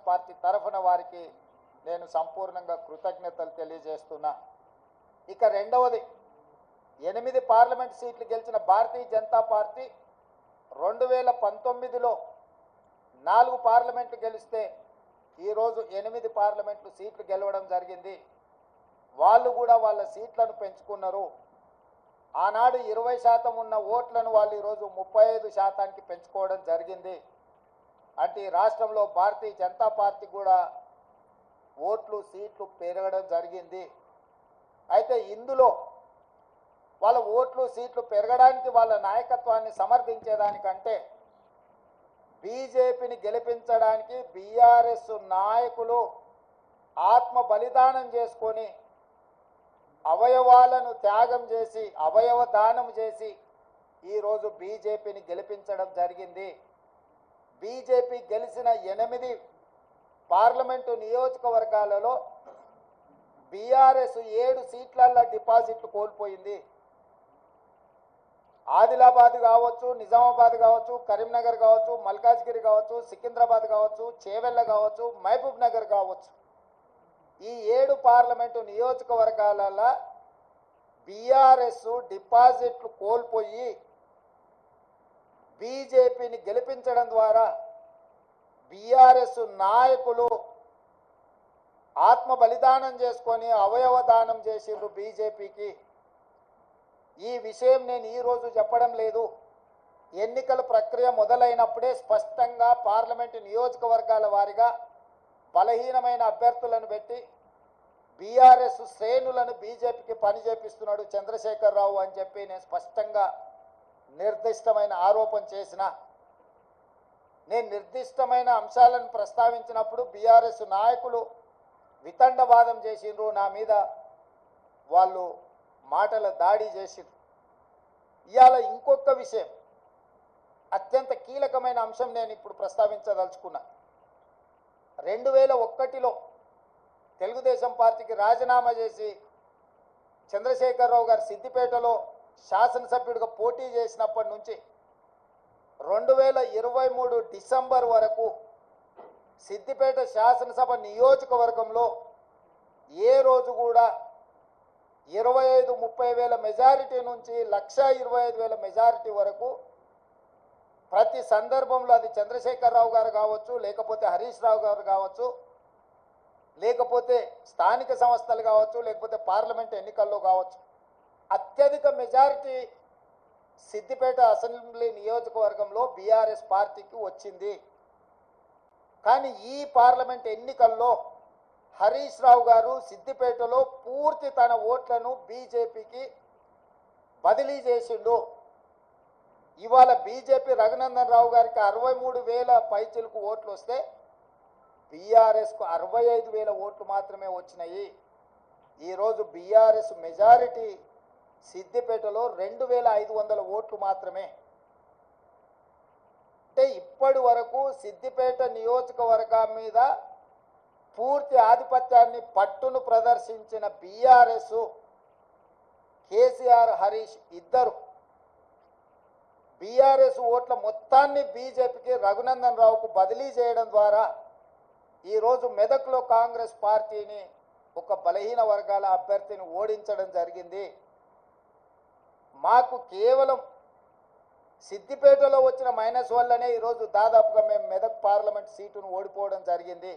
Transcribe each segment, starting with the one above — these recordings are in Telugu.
పార్టీ తరఫున వారికి నేను సంపూర్ణంగా కృతజ్ఞతలు తెలియజేస్తున్నా. ఇక రెండవది, 8 పార్లమెంట్ సీట్లు గెలిచిన భారతీయ జనతా పార్టీ 2019లో 4 పార్లమెంట్లు గెలిస్తే ఈరోజు 8 పార్లమెంట్లు సీట్లు గెలవడం జరిగింది. వాళ్ళు కూడా వాళ్ళ సీట్లను పెంచుకున్నారు. ఆనాడు 20% ఉన్న ఓట్లను వాళ్ళు ఈరోజు 35%కి పెంచుకోవడం జరిగింది. అంటే ఈ రాష్ట్రంలో భారతీయ జనతా పార్టీ కూడా ఓట్లు సీట్లు పెరగడం జరిగింది. అయితే ఇందులో వాళ్ళ ఓట్లు సీట్లు పెరగడానికి వాళ్ళ నాయకత్వాన్ని సమర్థించేదానికంటే బీజేపీని గెలిపించడానికి బీఆర్ఎస్ నాయకులు ఆత్మ బలిదానం చేసుకొని అవయవాలను త్యాగం చేసి అవయవ దానం చేసి ఈరోజు బీజేపీని గెలిపించడం జరిగింది. బీజేపీ గెలిచిన 8 పార్లమెంటు నియోజకవర్గాలలో బీఆర్ఎస్ 7 సీట్లల్లో డిపాజిట్లు కోల్పోయింది. ఆదిలాబాద్ కావచ్చు, నిజామాబాద్ కావచ్చు, కరీంనగర్ కావచ్చు, మల్కాజ్గిరి కావచ్చు, సికింద్రాబాద్ కావచ్చు, చేవెళ్ళ కావచ్చు, మహబూబ్ నగర్ కావచ్చు, ఈ 7 పార్లమెంటు నియోజకవర్గాలలో బీఆర్ఎస్ డిపాజిట్లు కోల్పోయి బీజేపీని గెలిపించడం ద్వారా బీఆర్ఎస్ నాయకులు ఆత్మ బలిదానం చేసుకొని అవయవ దానం చేసిండ్రు బీజేపీకి. ఈ విషయం నేను ఈరోజు చెప్పడం లేదు. ఎన్నికల ప్రక్రియ మొదలైనప్పుడే స్పష్టంగా పార్లమెంటు నియోజకవర్గాల వారీగా బలహీనమైన అభ్యర్థులను పెట్టి బీఆర్ఎస్ శ్రేణులను బీజేపీకి పనిచేపిస్తున్నాడు చంద్రశేఖరరావు అని చెప్పి నేను స్పష్టంగా నిర్దిష్టమైన ఆరోపణ చేసిన. నేను నిర్దిష్టమైన అంశాలను ప్రస్తావించినప్పుడు బీఆర్ఎస్ నాయకులు వితండవాదం చేసిండ్రు, నా మీద వాళ్ళు మాటల దాడి చేసిండ్రు. ఇవాళ ఇంకొక విషయం, అత్యంత కీలకమైన అంశం నేను ఇప్పుడు ప్రస్తావించదలుచుకున్నా. 2001లో తెలుగుదేశం పార్టీకి రాజీనామా చేసి చంద్రశేఖరరావు గారు సిద్దిపేటలో శాసనసభ్యుడిగా పోటీ చేసినప్పటి నుంచి 2023 డిసెంబర్ వరకు సిద్దిపేట శాసనసభ నియోజకవర్గంలో ఏ రోజు కూడా 25-30 వేల మెజారిటీ నుంచి 1,25,000 మెజారిటీ వరకు ప్రతి సందర్భంలో అది చంద్రశేఖరరావు గారు కావచ్చు, లేకపోతే హరీష్ రావు గారు కావచ్చు, లేకపోతే స్థానిక సంస్థలు కావచ్చు, లేకపోతే పార్లమెంట్ ఎన్నికల్లో కావచ్చు, అత్యధిక మెజారిటీ సిద్దిపేట అసెంబ్లీ నియోజకవర్గంలో బీఆర్ఎస్ పార్టీకి వచ్చింది. కానీ ఈ పార్లమెంట్ ఎన్నికల్లో హరీష్ రావు గారు సిద్దిపేటలో పూర్తి తన ఓట్లను బీజేపీకి బదిలీ చేసిండు. ఇవాళ బీజేపీ రఘునందన్ రావు గారికి 63,000 పైచిలకు ఓట్లు వస్తే బీఆర్ఎస్కు 65,000 ఓట్లు మాత్రమే వచ్చినాయి. ఈరోజు బీఆర్ఎస్ మెజారిటీ సిద్దిపేటలో 2,500 ఓట్లు మాత్రమే. అంటే ఇప్పటి వరకు సిద్దిపేట నియోజకవర్గం మీద పూర్తి ఆధిపత్యాన్ని పట్టును ప్రదర్శించిన బీఆర్ఎస్, కేసీఆర్, హరీష్ ఇద్దరు బీఆర్ఎస్ ఓట్ల మొత్తాన్ని బీజేపీకి రఘునందన్ రావుకు బదిలీ చేయడం ద్వారా ఈరోజు మెదక్లో కాంగ్రెస్ పార్టీని ఒక బలహీన వర్గాల అభ్యర్థిని ఓడించడం జరిగింది. మాకు కేవలం సిద్దిపేటలో వచ్చిన మైనస్ వల్లనే ఈరోజు దాదాపుగా మేము మెదక్ పార్లమెంట్ సీటును ఓడిపోవడం జరిగింది.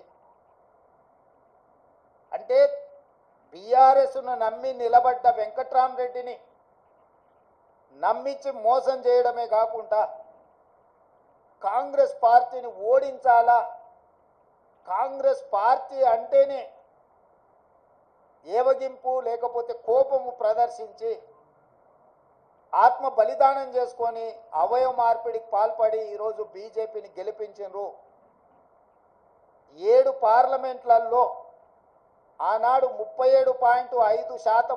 అంటే బీఆర్ఎస్ను నమ్మి నిలబడ్డ వెంకట్రామరెడ్డిని నమ్మించి మోసం చేయడమే కాకుండా కాంగ్రెస్ పార్టీని ఓడించాలా, కాంగ్రెస్ పార్టీ అంటేనే ఏవగింపు లేకపోతే కోపము ప్రదర్శించి ఆత్మ బలిదానం చేసుకొని అవయవ మార్పిడికి పాల్పడి ఈరోజు బీజేపీని గెలిపించారు. 7 పార్లమెంట్లలో ఆనాడు 37.5%